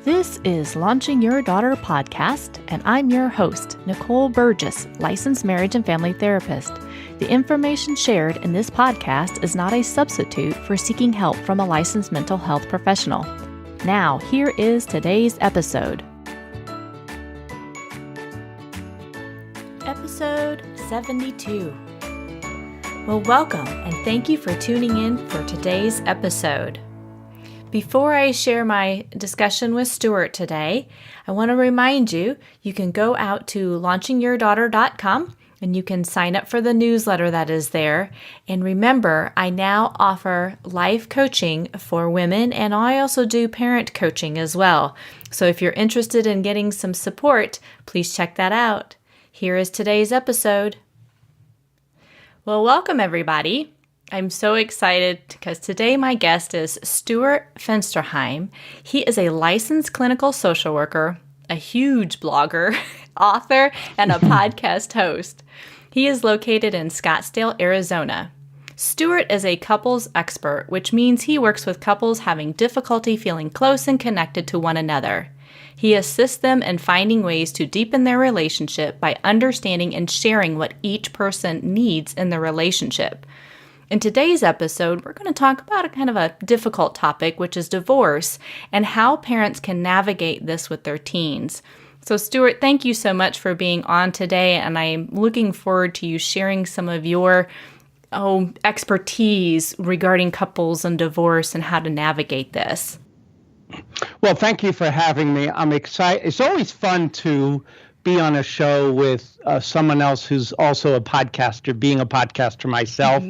This is Launching Your Daughter podcast, and I'm your host, Nicole Burgess, licensed marriage and family therapist. The information shared in this podcast is not a substitute for seeking help from a licensed mental health professional. Now, here is today's episode. Episode 72. Well, welcome, and thank you for tuning in for today's episode. Before I share my discussion with Stuart today, I want to remind you, you can go out to launchingyourdaughter.com and you can sign up for the newsletter that is there. And remember, I now offer life coaching for women, and I also do parent coaching as well. So if you're interested in getting some support, please check that out. Here is today's episode. Well, welcome everybody. I'm so excited because today my guest is Stuart Fensterheim. He is a licensed clinical social worker, a huge blogger, author, and a podcast host. He is located in Scottsdale, Arizona. Stuart is a couples expert, which means he works with couples having difficulty feeling close and connected to one another. He assists them in finding ways to deepen their relationship by understanding and sharing what each person needs in the relationship. In today's episode, we're going to talk about a kind of a difficult topic, which is divorce, and how parents can navigate this with their teens. So, Stuart, thank you so much for being on today, and I'm looking forward to you sharing some of your expertise regarding couples and divorce and how to navigate this. Well, thank you for having me. I'm excited. It's always fun to be on a show with someone else who's also a podcaster, being a podcaster myself,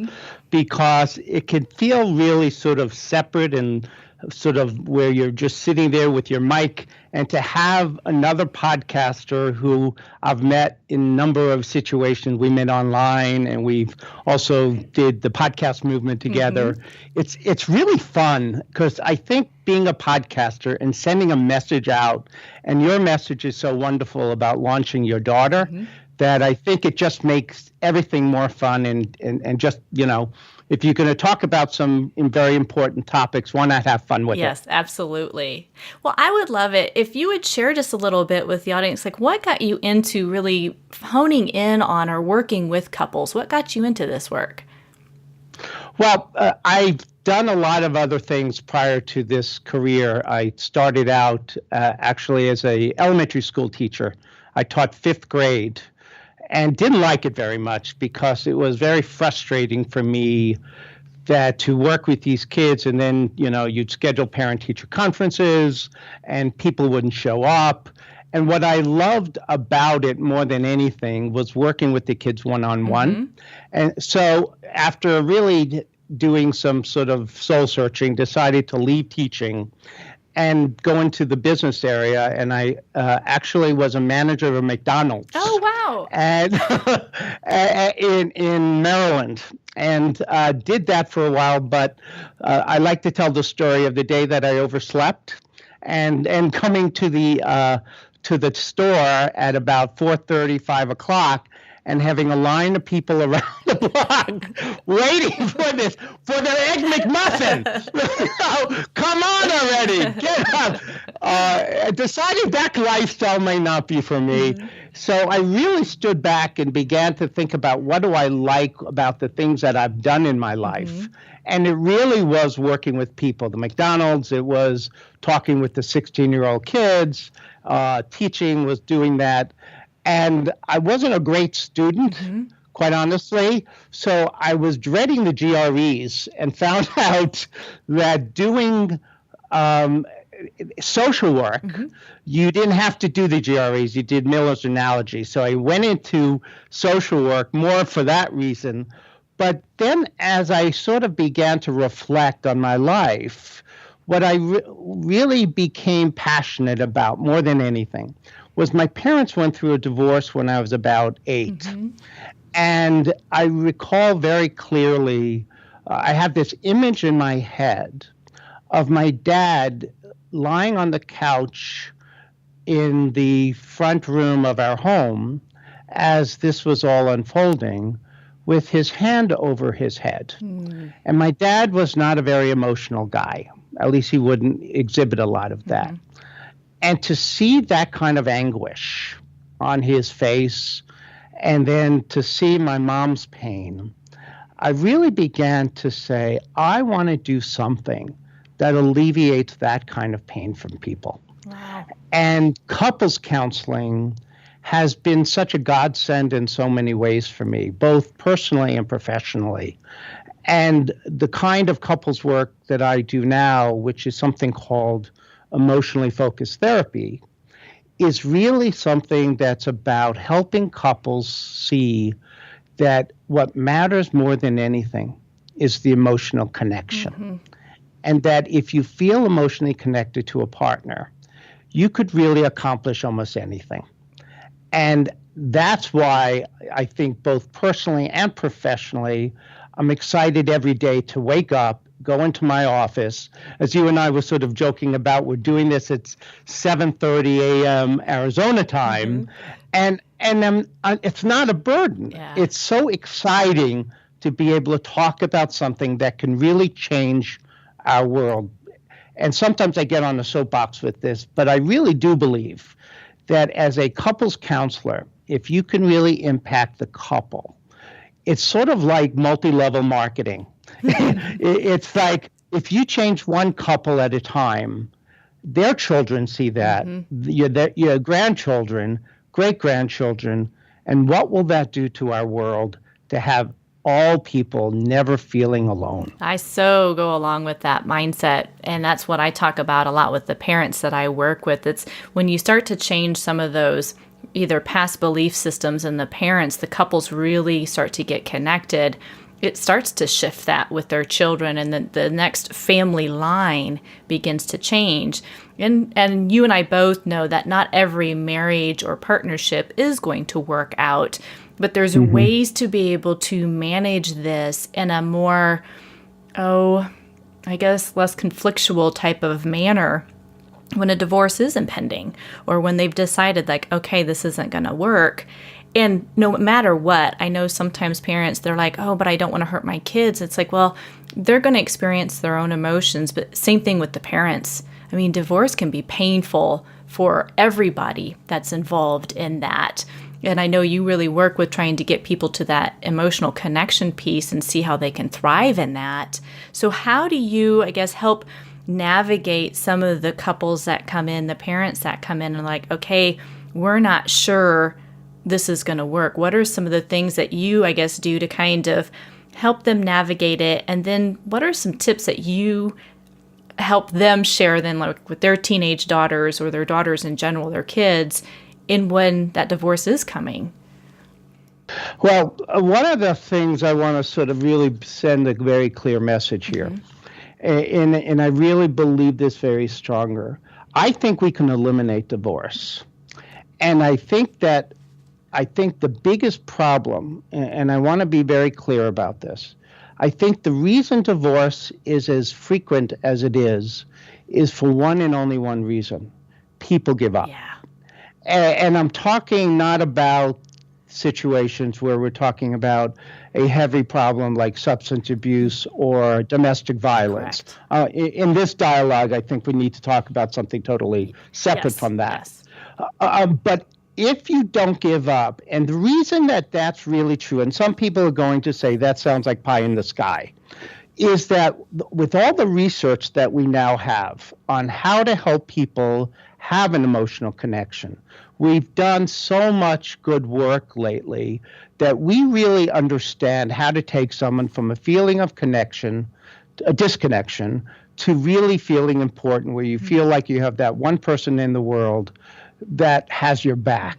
because it can feel really sort of separate and sort of where you're just sitting there with your mic, and to have another podcaster who I've met in a number of situations. We met online, and we've also did the podcast movement together. It's really fun because I think being a podcaster and sending a message out, and your message is so wonderful about launching your daughter, that I think it just makes everything more fun and just, you know, if you're going to talk about some very important topics, why not have fun with it? Yes, absolutely. Well, I would love it if you would share just a little bit with the audience, like what got you into really honing in on or working with couples? What got you into this work? Well, I've done a lot of other things prior to this career. I started out actually as an elementary school teacher. I taught fifth grade. And didn't like it very much because it was very frustrating for me that to work with these kids, and then, you know, you'd schedule parent-teacher conferences and people wouldn't show up. And what I loved about it more than anything was working with the kids one-on-one. And so after really doing some sort of soul searching, decided to leave teaching and go into the business area. And I actually was a manager of a McDonald's. Oh, wow. And in Maryland, and did that for a while. But I like to tell the story of the day that I overslept and coming to the store at about 4:30, 5 o'clock, and having a line of people around the block waiting for their Egg McMuffin. Come on already, get up. Deciding that lifestyle may not be for me. So I really stood back and began to think about what do I like about the things that I've done in my life. And it really was working with people. The McDonald's, it was talking with the 16-year-old kids, teaching was doing that. And I wasn't a great student, quite honestly, so I was dreading the GREs and found out that doing social work, you didn't have to do the GREs, you did Miller's Analogy. So I went into social work more for that reason. But then as I sort of began to reflect on my life, what I really became passionate about more than anything was my parents went through a divorce when I was about 8. And I recall very clearly, I have this image in my head of my dad lying on the couch in the front room of our home as this was all unfolding, with his hand over his head. And my dad was not a very emotional guy. At least he wouldn't exhibit a lot of that. And to see that kind of anguish on his face, and then to see my mom's pain, I really began to say, I want to do something that alleviates that kind of pain from people. Wow. And couples counseling has been such a godsend in so many ways for me, both personally and professionally. And the kind of couples work that I do now, which is something called emotionally focused therapy, is really something that's about helping couples see that what matters more than anything is the emotional connection. Mm-hmm. And that if you feel emotionally connected to a partner, you could really accomplish almost anything. And that's why I think both personally and professionally, I'm excited every day to wake up, go into my office. As you and I were sort of joking about, we're doing this at 7:30 a.m. Arizona time. Mm-hmm. And it's not a burden. Yeah. It's so exciting to be able to talk about something that can really change our world. And sometimes I get on a soapbox with this, but I really do believe that as a couples counselor, if you can really impact the couple, it's sort of like multi-level marketing. It's like if you change one couple at a time, their children see that, your grandchildren, great-grandchildren, and what will that do to our world to have all people never feeling alone? I so go along with that mindset. And that's what I talk about a lot with the parents that I work with. It's when you start to change some of those either past belief systems in the parents, the couples really start to get connected. It starts to shift that with their children, and then the next family line begins to change. And you and I both know that not every marriage or partnership is going to work out, but there's ways to be able to manage this in a more, less conflictual type of manner when a divorce is impending, or when they've decided like, okay, this isn't going to work. And no matter what, I know sometimes parents, they're like, oh, but I don't want to hurt my kids. It's like, well, they're going to experience their own emotions, but same thing with the parents. I mean, divorce can be painful for everybody that's involved in that. And I know you really work with trying to get people to that emotional connection piece and see how they can thrive in that. So how do you, help navigate some of the couples that come in, the parents that come in and like, okay, we're not sure this is going to work? What are some of the things that you, do to kind of help them navigate it? And then what are some tips that you help them share then, like with their teenage daughters or their daughters in general, their kids, in when that divorce is coming? Well, one of the things I want to sort of really send a very clear message here, and I really believe this very stronger. I think we can eliminate divorce. And I think the biggest problem, and I want to be very clear about this, I think the reason divorce is as frequent as it is for one and only one reason. People give up. Yeah. And I'm talking not about situations where we're talking about a heavy problem like substance abuse or domestic violence. In this dialogue, I think we need to talk about something totally separate from that. Yes. But if you don't give up, and the reason that that's really true, and some people are going to say that sounds like pie in the sky, is that with all the research that we now have on how to help people have an emotional connection, we've done so much good work lately that we really understand how to take someone from a feeling of connection, a disconnection, to really feeling important, where you feel like you have that one person in the world that has your back.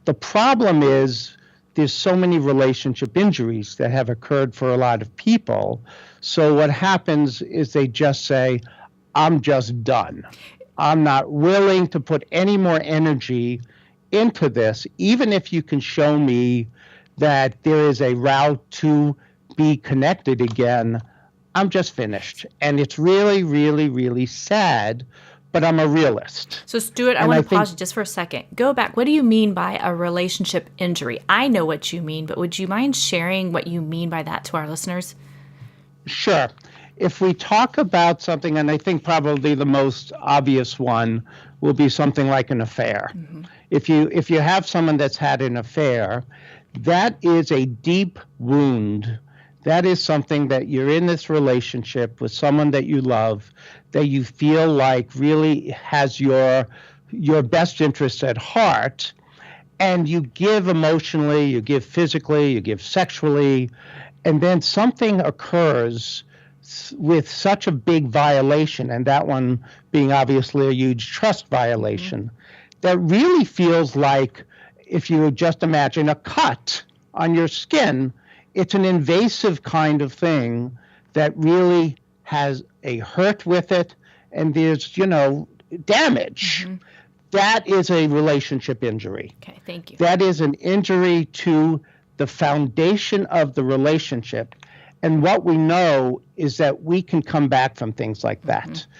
The problem is there's so many relationship injuries that have occurred for a lot of people. So what happens is they just say, I'm just done. I'm not willing to put any more energy into this, even if you can show me that there is a route to be connected again. I'm just finished. And it's really, really, really sad, but I'm a realist. So Stuart, I want to pause just for a second. Go back. What do you mean by a relationship injury? I know what you mean, but would you mind sharing what you mean by that to our listeners? Sure. if we talk about something, and I think probably the most obvious one will be something like an affair. Mm-hmm. If you have someone that's had an affair, that is a deep wound. That is something that you're in this relationship with someone that you love, that you feel like really has your best interests at heart, and you give emotionally, you give physically, you give sexually, and then something occurs with such a big violation, and that one being obviously a huge trust violation, mm-hmm. that really feels like, if you would just imagine a cut on your skin, it's an invasive kind of thing that really has a hurt with it, and there's, damage. Mm-hmm. That is a relationship injury. Okay, thank you. That is an injury to the foundation of the relationship. And what we know is that we can come back from things like that, mm-hmm.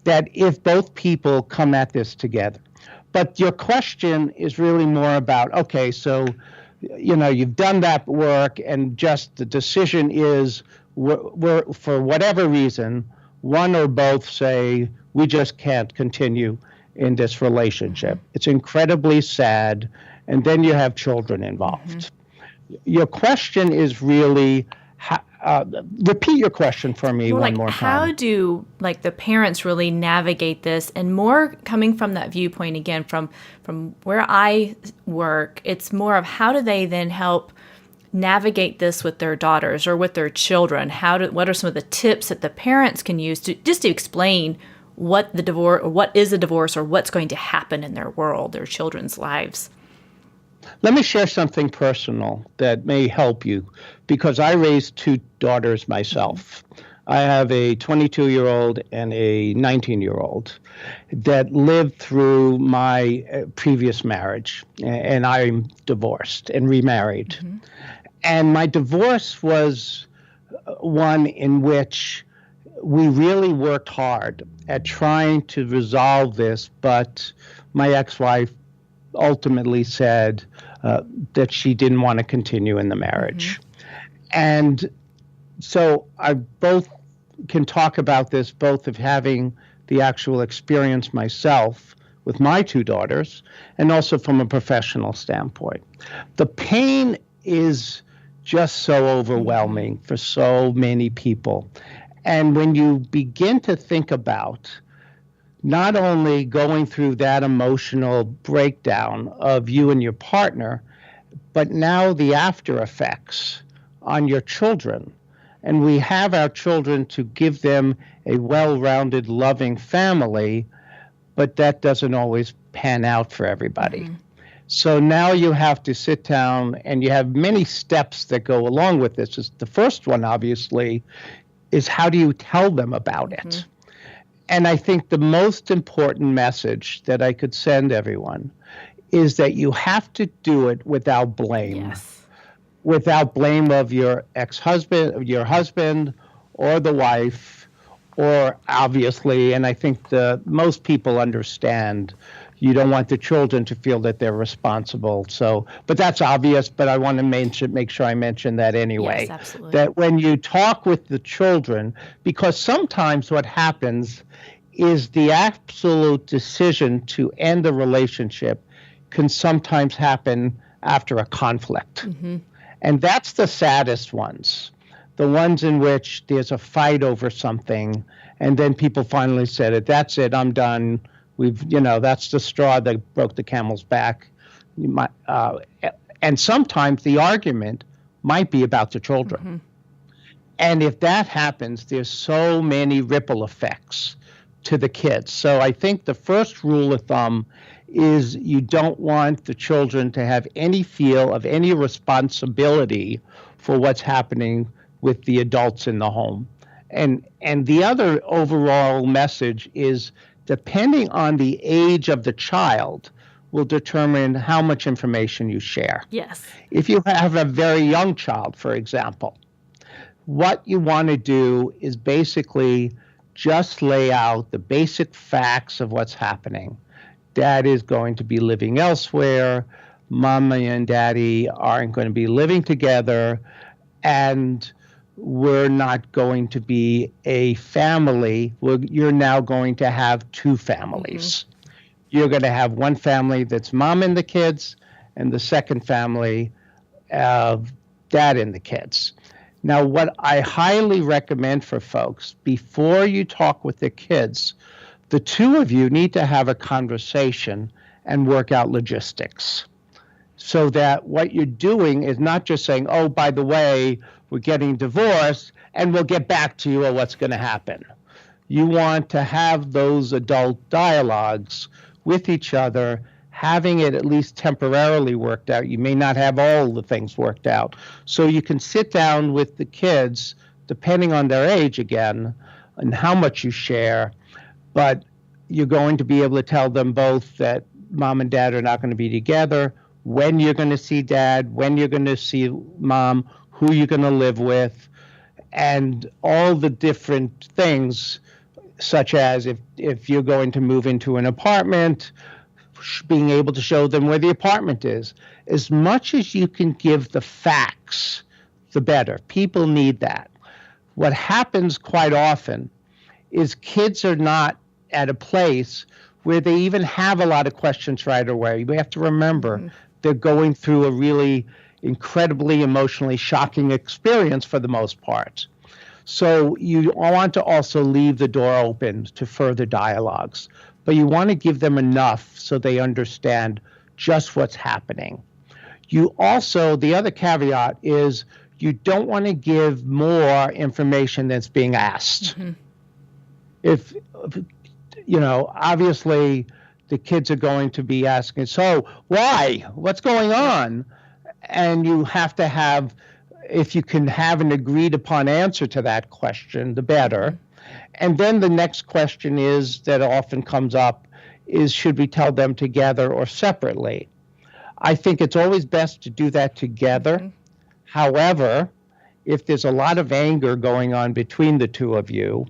that if both people come at this together. But your question is really more about, okay, so, you've done that work, and just the decision is, we're, for whatever reason, one or both say, we just can't continue in this relationship. Mm-hmm. It's incredibly sad. And then you have children involved. Mm-hmm. Your question is really, repeat your question for me one more time. How do the parents really navigate this? And more coming from that viewpoint, again, from where I work, it's more of how do they then help navigate this with their daughters or with their children? What are some of the tips that the parents can use to explain what the divorce, or what is a divorce, or what's going to happen in their world, their children's lives? Let me share something personal that may help you, because I raised two daughters myself. I have a 22-year-old and a 19-year-old that lived through my previous marriage, and I'm divorced and remarried. Mm-hmm. And my divorce was one in which we really worked hard at trying to resolve this, but my ex-wife ultimately said that she didn't want to continue in the marriage. Mm-hmm. And so I both can talk about this, both of having the actual experience myself with my two daughters, and also from a professional standpoint. The pain is just so overwhelming for so many people. And when you begin to think about not only going through that emotional breakdown of you and your partner, but now the after effects on your children. And we have our children to give them a well-rounded, loving family, but that doesn't always pan out for everybody. Mm-hmm. So now you have to sit down, and you have many steps that go along with this. The first one, obviously, is how do you tell them about it? Mm-hmm. And I think the most important message that I could send everyone is that you have to do it without blame. Yes. Without blame of your ex-husband, of your husband, or the wife, or obviously, and I think most people understand, you don't want the children to feel that they're responsible. So, but that's obvious, but I want to make sure I mention that anyway. Yes, absolutely. That when you talk with the children, because sometimes what happens is the absolute decision to end the relationship can sometimes happen after a conflict. Mm-hmm. And that's the saddest ones, the ones in which there's a fight over something, and then people finally said, that's it, I'm done. That's the straw that broke the camel's back. And sometimes the argument might be about the children. Mm-hmm. And if that happens, there's so many ripple effects to the kids. So I think the first rule of thumb is you don't want the children to have any feel of any responsibility for what's happening with the adults in the home. And the other overall message is, depending on the age of the child, will determine how much information you share. Yes. If you have a very young child, for example, what you want to do is basically just lay out the basic facts of what's happening. Dad is going to be living elsewhere. Mommy and daddy aren't going to be living together. And we're not going to be a family. You're now going to have two families. You're going to have one family that's mom and the kids, and the second family of dad and the kids. Now, what I highly recommend for folks, before you talk with the kids, the two of you need to have a conversation and work out logistics, so that what you're doing is not just saying, oh, by the way, we're getting divorced and we'll get back to you on what's going to happen. You want to have those adult dialogues with each other, having it at least temporarily worked out. You may not have all the things worked out. So you can sit down with the kids, depending on their age again, and how much you share, but you're going to be able to tell them both that mom and dad are not going to be together, when you're going to see dad, when you're going to see mom, who you're going to live with, and all the different things, such as if you're going to move into an apartment, being able to show them where the apartment is. As much as you can give the facts, the better. People need that. What happens quite often is kids are not at a place where they even have a lot of questions right away. We have to remember they're going through a really incredibly emotionally shocking experience for the most part. So you want to also leave the door open to further dialogues, but you want to give them enough so they understand just what's happening. You also, the other caveat is you don't want to give more information that's being asked. If, obviously the kids are going to be asking, so why? What's going on? And you have to have, if you can have an agreed upon answer to that question, the better. And then the next question is, that often comes up, is should we tell them together or separately? I think it's always best to do that together. However, if there's a lot of anger going on between the two of you,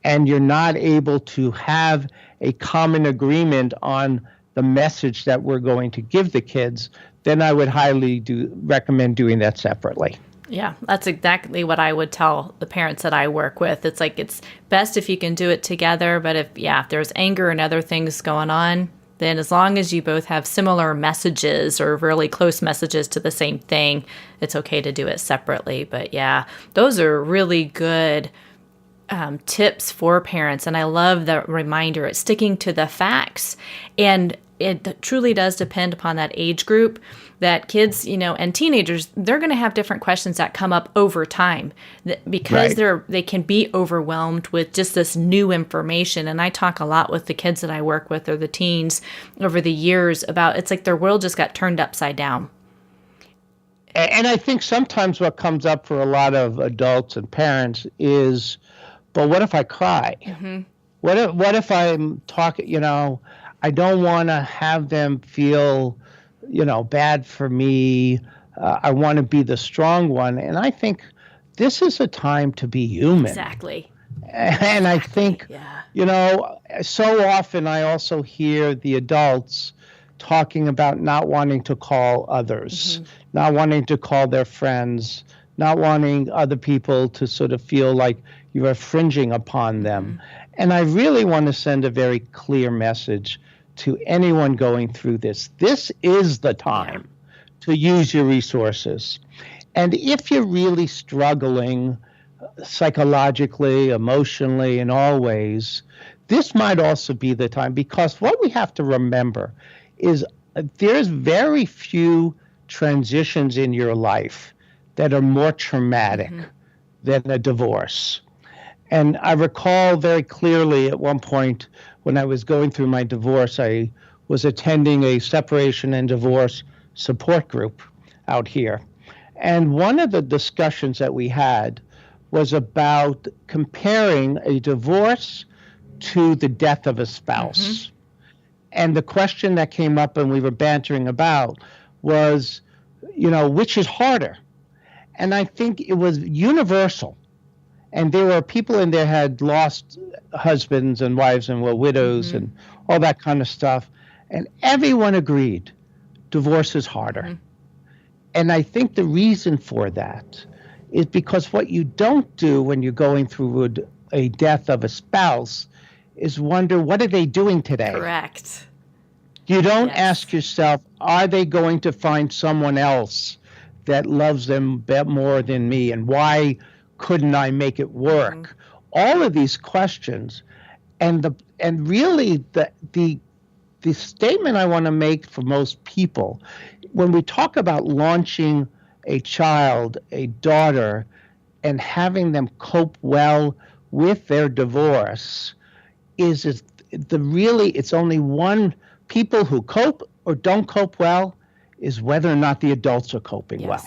and you're not able to have a common agreement on the message that we're going to give the kids, then I would highly recommend doing that separately. Yeah, that's exactly what I would tell the parents that I work with. It's like, it's best if you can do it together, but if there's anger and other things going on, then as long as you both have similar messages or really close messages to the same thing, it's okay to do it separately. But yeah, those are really good tips for parents. And I love the reminder, it's sticking to the facts. And it truly does depend upon that age group, that kids, and teenagers, they're going to have different questions that come up over time because they can be overwhelmed with just this new information. And I talk a lot with the kids that I work with, or the teens, over the years about, it's like their world just got turned upside down. And I think sometimes what comes up for a lot of adults and parents is, but what if I cry? What if I'm talking, I don't want to have them feel, bad for me. I want to be the strong one. And I think this is a time to be human. Exactly. And I think, so often I also hear the adults talking about not wanting to call others, not wanting to call their friends, not wanting other people to sort of feel like you are fringing upon them. And I really want to send a very clear message to anyone going through this. This is the time to use your resources. And if you're really struggling psychologically, emotionally, in all ways, this might also be the time, because what we have to remember is there's very few transitions in your life that are more traumatic than a divorce. And I recall very clearly at one point when I was going through my divorce, I was attending a separation and divorce support group out here. And one of the discussions that we had was about comparing a divorce to the death of a spouse. And the question that came up and we were bantering about was, which is harder? And I think it was universal. And there were people in there had lost husbands and wives and were widows and all that kind of stuff. And everyone agreed divorce is harder. And I think the reason for that is because what you don't do when you're going through a death of a spouse is wonder, what are they doing today? Correct. You don't Yes. ask yourself, are they going to find someone else that loves them more than me? And why couldn't I make it work? All of these questions. And really the statement I want to make for most people, when we talk about launching a child, a daughter, and having them cope well with their divorce, it's only one. People who cope or don't cope well is whether or not the adults are coping well.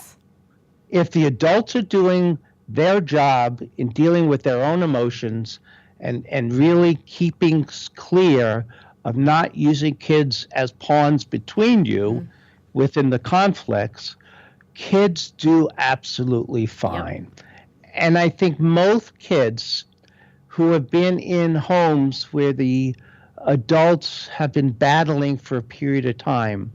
If the adults are doing their job in dealing with their own emotions and really keeping clear of not using kids as pawns between you within the conflicts, kids do absolutely fine. Yep. And I think most kids who have been in homes where the adults have been battling for a period of time,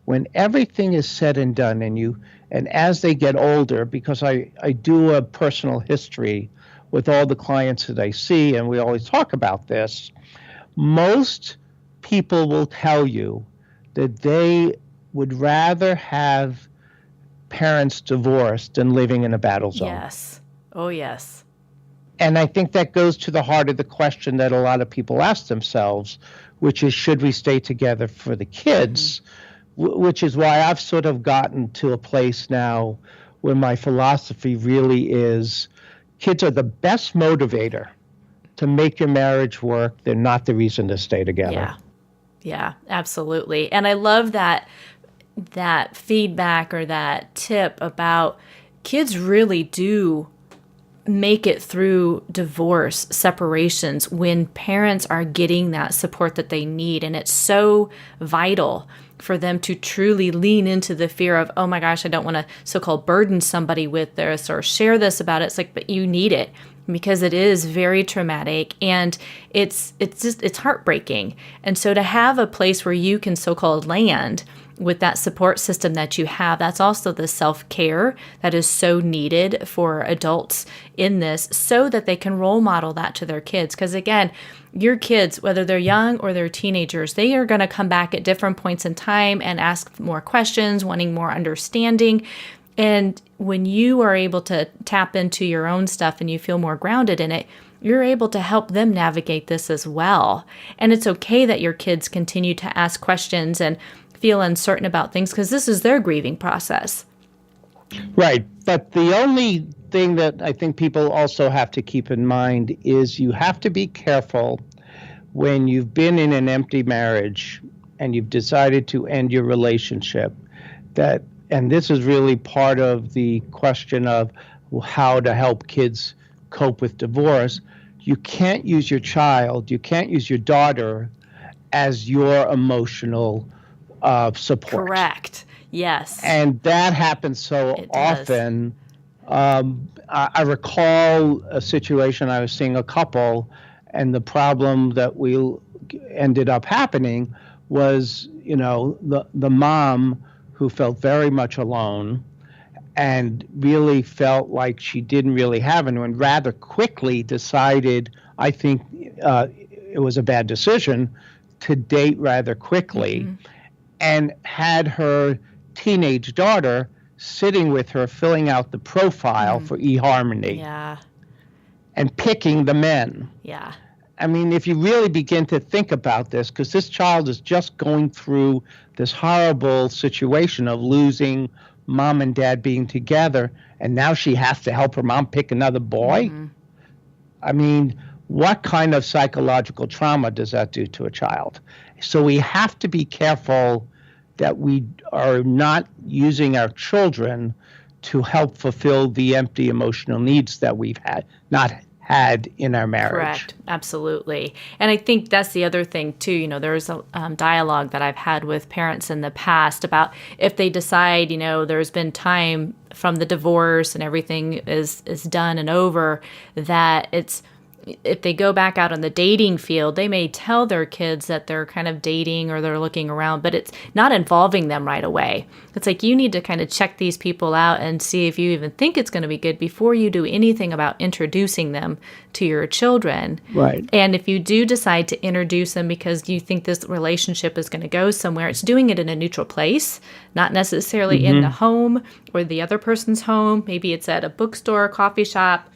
when everything is said and done, and as they get older, because I do a personal history with all the clients that I see, and we always talk about this, most people will tell you that they would rather have parents divorced than living in a battle zone. Yes. Oh, yes. And I think that goes to the heart of the question that a lot of people ask themselves, which is, should we stay together for the kids? Which is why I've sort of gotten to a place now where my philosophy really is, kids are the best motivator to make your marriage work. They're not the reason to stay together. Yeah, absolutely. And I love that feedback or that tip about kids really do make it through divorce, separations, when parents are getting that support that they need. And it's so vital for them to truly lean into the fear of, oh my gosh, I don't want to so-called burden somebody with this or share this about it. It's like, but you need it, because it is very traumatic and it's heartbreaking. And so to have a place where you can so-called land with that support system that you have, that's also the self-care that is so needed for adults in this, so that they can role model that to their kids. Because again, your kids, whether they're young or they're teenagers, they are going to come back at different points in time and ask more questions, wanting more understanding. And when you are able to tap into your own stuff and you feel more grounded in it, you're able to help them navigate this as well. And it's okay that your kids continue to ask questions and feel uncertain about things, because this is their grieving process. Right. But the only thing that I think people also have to keep in mind is you have to be careful when you've been in an empty marriage and you've decided to end your relationship, and this is really part of the question of how to help kids cope with divorce. You can't use your child, you can't use your daughter as your emotional support. Correct. Yes. And that happens so often. I recall a situation, I was seeing a couple, and the problem that ended up happening was, the mom, who felt very much alone and really felt like she didn't really have anyone, rather quickly decided, I think it was a bad decision, to date rather quickly, and had her teenage daughter sitting with her, filling out the profile for eHarmony. Yeah. And picking the men. Yeah. I mean, if you really begin to think about this, because this child is just going through this horrible situation of losing mom and dad being together, and now she has to help her mom pick another boy. I mean, what kind of psychological trauma does that do to a child? So we have to be careful that we are not using our children to help fulfill the empty emotional needs that we've not had in our marriage. Correct. Absolutely. And I think that's the other thing too. There's a dialogue that I've had with parents in the past about if they decide, there's been time from the divorce and everything is done and over, that it's if they go back out on the dating field, they may tell their kids that they're kind of dating or they're looking around, but it's not involving them right away. It's like you need to kind of check these people out and see if you even think it's going to be good before you do anything about introducing them to your children. Right. And if you do decide to introduce them because you think this relationship is going to go somewhere, it's doing it in a neutral place, not necessarily in the home or the other person's home. Maybe it's at a bookstore, coffee shop,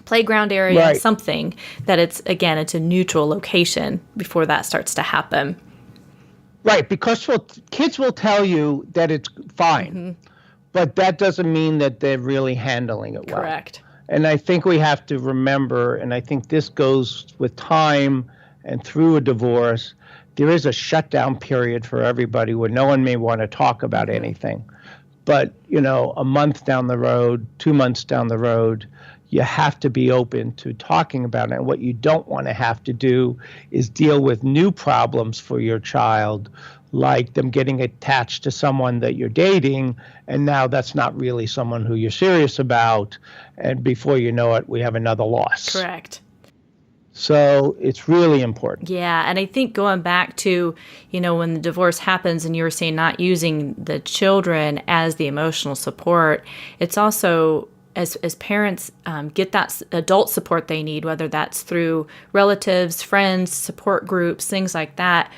playground area, right. something that it's a neutral location before that starts to happen. Right, because kids will tell you that it's fine, but that doesn't mean that they're really handling it well. Correct. And I think we have to remember, and I think this goes with time and through a divorce, there is a shutdown period for everybody where no one may want to talk about anything. But, a month down the road, 2 months down the road, you have to be open to talking about it. And what you don't want to have to do is deal with new problems for your child, like them getting attached to someone that you're dating, and now that's not really someone who you're serious about. And before you know it, we have another loss. Correct. So it's really important. Yeah, and I think going back to, when the divorce happens and you were saying not using the children as the emotional support, it's also as parents get that adult support they need, whether that's through relatives, friends, support groups, things like that,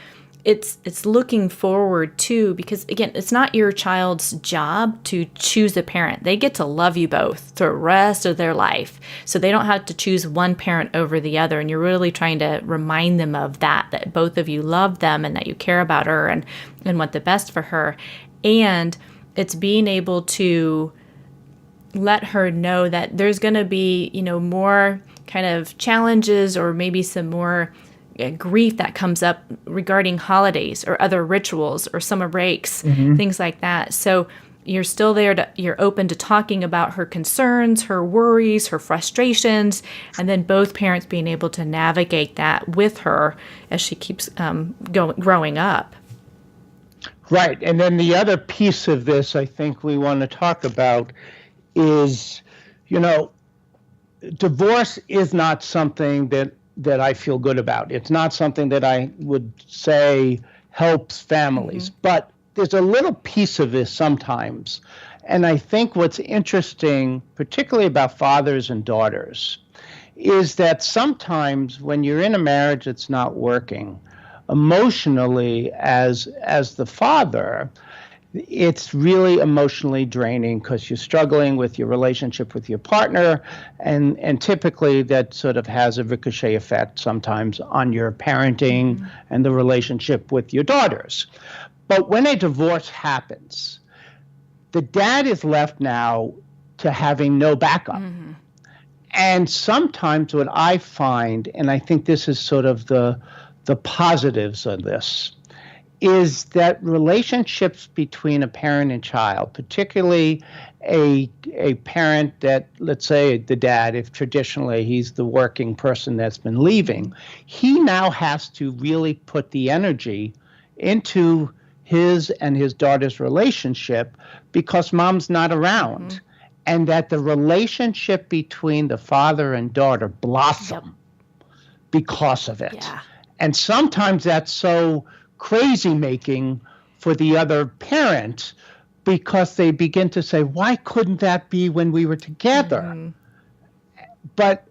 it's looking forward to, because again, it's not your child's job to choose a parent. They get to love you both the rest of their life. So they don't have to choose one parent over the other. And you're really trying to remind them of that both of you love them and that you care about her and want the best for her. And it's being able to let her know that there's going to be, more kind of challenges or maybe some more grief that comes up regarding holidays or other rituals or summer breaks, things like that. So you're still there, you're open to talking about her concerns, her worries, her frustrations, and then both parents being able to navigate that with her as she keeps growing up. Right. And then the other piece of this I think we want to talk about is, divorce is not something that I feel good about. It's not something that I would say helps families, but there's a little piece of this sometimes. And I think what's interesting, particularly about fathers and daughters, is that sometimes when you're in a marriage that's not working, emotionally as the father, it's really emotionally draining because you're struggling with your relationship with your partner, and typically that sort of has a ricochet effect sometimes on your parenting and the relationship with your daughters. But when a divorce happens, the dad is left now to having no backup. And sometimes what I find, and I think this is sort of the positives of this, is that relationships between a parent and child, particularly a parent that, let's say the dad, if traditionally he's the working person that's been leaving, he now has to really put the energy into his and his daughter's relationship because mom's not around. And that the relationship between the father and daughter blossom because of it. Yeah. And sometimes that's so crazy making for the other parent because they begin to say, why couldn't that be when we were together? But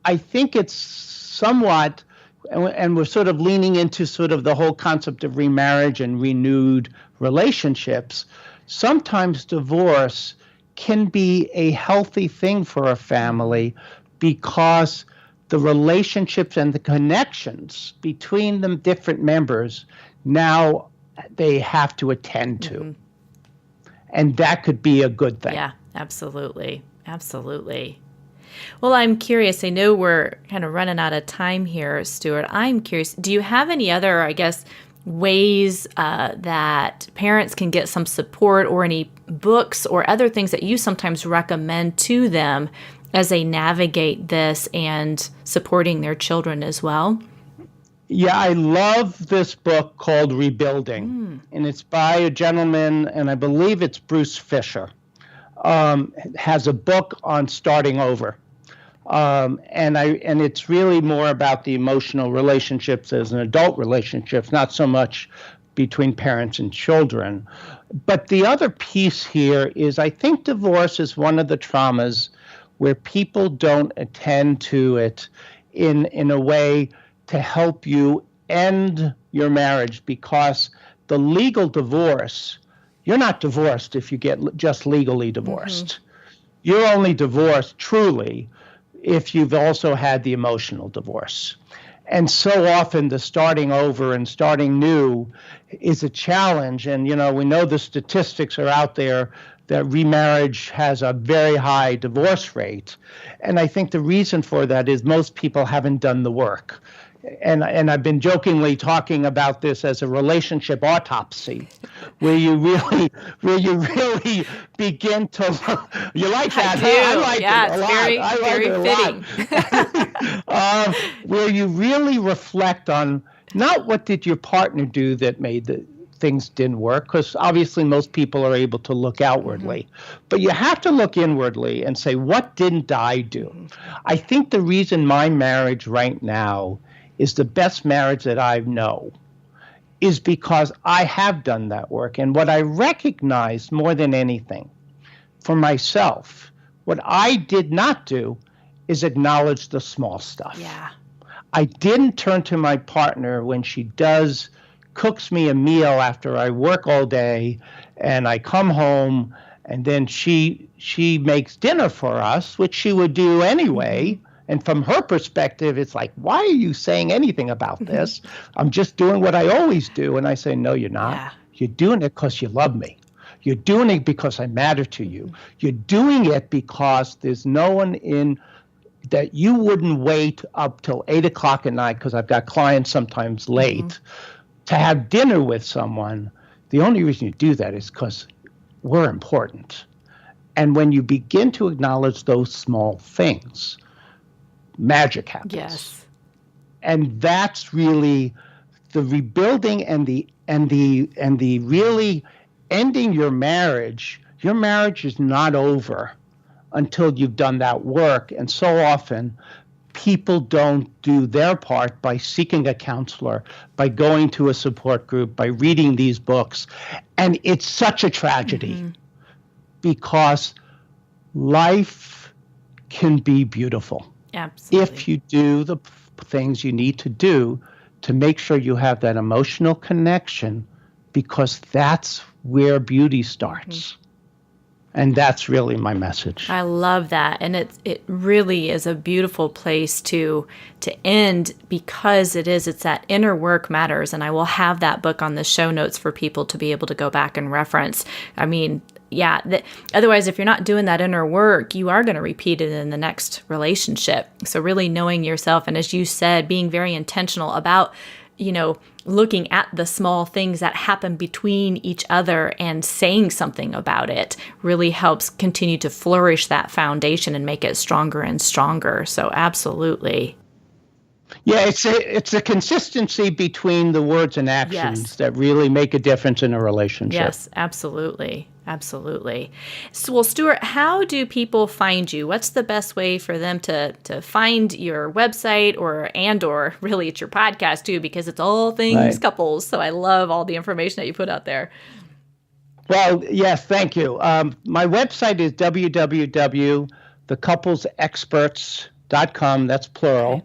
I think it's somewhat, and we're sort of leaning into sort of the whole concept of remarriage and renewed relationships. Sometimes divorce can be a healthy thing for a family because the relationships and the connections between the different members now they have to attend to. And that could be a good thing. Yeah, absolutely. Absolutely. Well, I'm curious. I know we're kind of running out of time here, Stuart. I'm curious. Do you have any other, I guess, ways that parents can get some support, or any books or other things that you sometimes recommend to them as they navigate this and supporting their children as well? Yeah, I love this book called Rebuilding, and it's by a gentleman, and I believe it's Bruce Fisher. Has a book on starting over. And it's really more about the emotional relationships as an adult relationships, not so much between parents and children. But the other piece here is I think divorce is one of the traumas where people don't attend to it in a way to help you end your marriage, because the legal divorce, you're not divorced if you get just legally divorced. You're only divorced truly if you've also had the emotional divorce. And so often the starting over and starting new is a challenge. And, we know the statistics are out there that remarriage has a very high divorce rate. And I think the reason for that is most people haven't done the work. And I've been jokingly talking about this as a relationship autopsy, where you really begin to. You like that? I like it a lot. Very, I like very fitting. Where you really reflect on not what did your partner do that made the things didn't work, because obviously most people are able to look outwardly, but you have to look inwardly and say, what didn't I do? I think the reason my marriage right now is the best marriage that I know is because I have done that work. And what I recognize more than anything for myself, what I did not do is acknowledge the small stuff. Yeah. I didn't turn to my partner when she cooks me a meal after I work all day and I come home, and then she makes dinner for us, which she would do anyway. And from her perspective, it's like, why are you saying anything about this? I'm just doing what I always do. And I say, no, you're not. Yeah. You're doing it because you love me. You're doing it because I matter to you. You're doing it because there's no one in that you wouldn't wait up till 8 o'clock at night, because I've got clients sometimes late, to have dinner with someone. The only reason you do that is because we're important. And when you begin to acknowledge those small things, magic happens. Yes. And that's really the rebuilding and the really ending your marriage. Your marriage is not over until you've done that work. And so often people don't do their part by seeking a counselor, by going to a support group, by reading these books. And it's such a tragedy because life can be beautiful. Absolutely. If you do the things you need to do to make sure you have that emotional connection, because that's where beauty starts. And that's really my message. I love that. And it really is a beautiful place to end, because it's that inner work matters. And I will have that book on the show notes for people to be able to go back and reference. I mean, otherwise, if you're not doing that inner work, you are going to repeat it in the next relationship. So really knowing yourself, and as you said, being very intentional about, looking at the small things that happen between each other and saying something about it really helps continue to flourish that foundation and make it stronger and stronger. So absolutely. Yeah, it's a consistency between the words and actions that really make a difference in a relationship. Yes, absolutely. Absolutely. So, well, Stuart, how do people find you? What's the best way for them to find your website or really it's your podcast too, because it's all things couples. So I love all the information that you put out there. Well, yes, thank you. My website is www.thecouplesexperts.com. That's plural. Okay.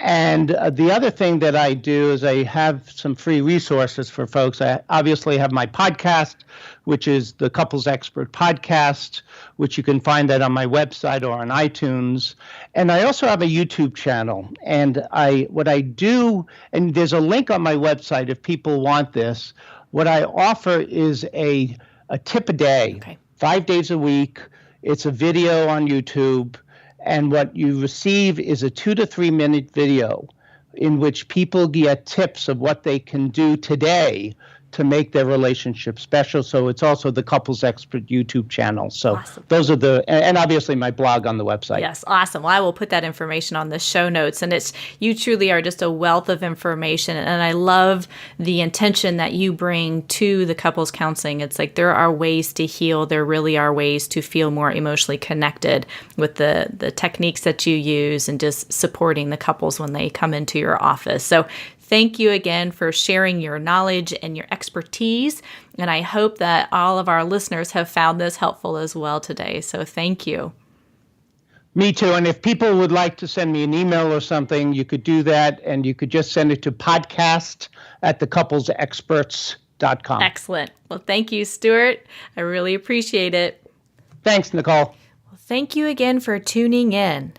And the other thing that I do is I have some free resources for folks. I obviously have my podcast, which is the Couples Expert Podcast, which you can find that on my website or on iTunes. And I also have a YouTube channel. And what I do, and there's a link on my website if people want this, what I offer is a tip a day, 5 days a week. It's a video on YouTube. And what you receive is a 2 to 3 minute video in which people get tips of what they can do today to make their relationship special. So it's also the Couples Expert YouTube channel. So awesome. Those are and obviously my blog on the website. Yes, awesome. Well, I will put that information on the show notes. And you truly are just a wealth of information. And I love the intention that you bring to the couples counseling. It's like there are ways to heal. There really are ways to feel more emotionally connected with the techniques that you use and just supporting the couples when they come into your office. So thank you again for sharing your knowledge and your expertise. And I hope that all of our listeners have found this helpful as well today. So thank you. Me too. And if people would like to send me an email or something, you could do that. And you could just send it to podcast@thecouplesexperts.com. Excellent. Well, thank you, Stuart. I really appreciate it. Thanks, Nicole. Well, thank you again for tuning in.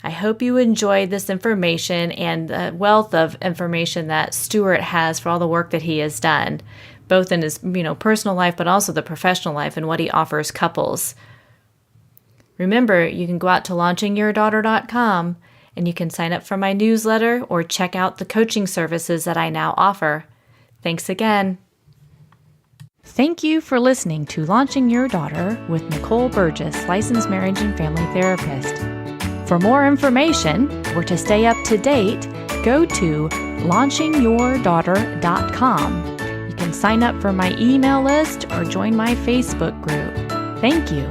I hope you enjoyed this information and the wealth of information that Stuart has for all the work that he has done, both in his personal life, but also the professional life and what he offers couples. Remember, you can go out to launchingyourdaughter.com and you can sign up for my newsletter or check out the coaching services that I now offer. Thanks again. Thank you for listening to Launching Your Daughter with Nicole Burgess, licensed marriage and family therapist. For more information or to stay up to date, go to launchingyourdaughter.com. You can sign up for my email list or join my Facebook group. Thank you.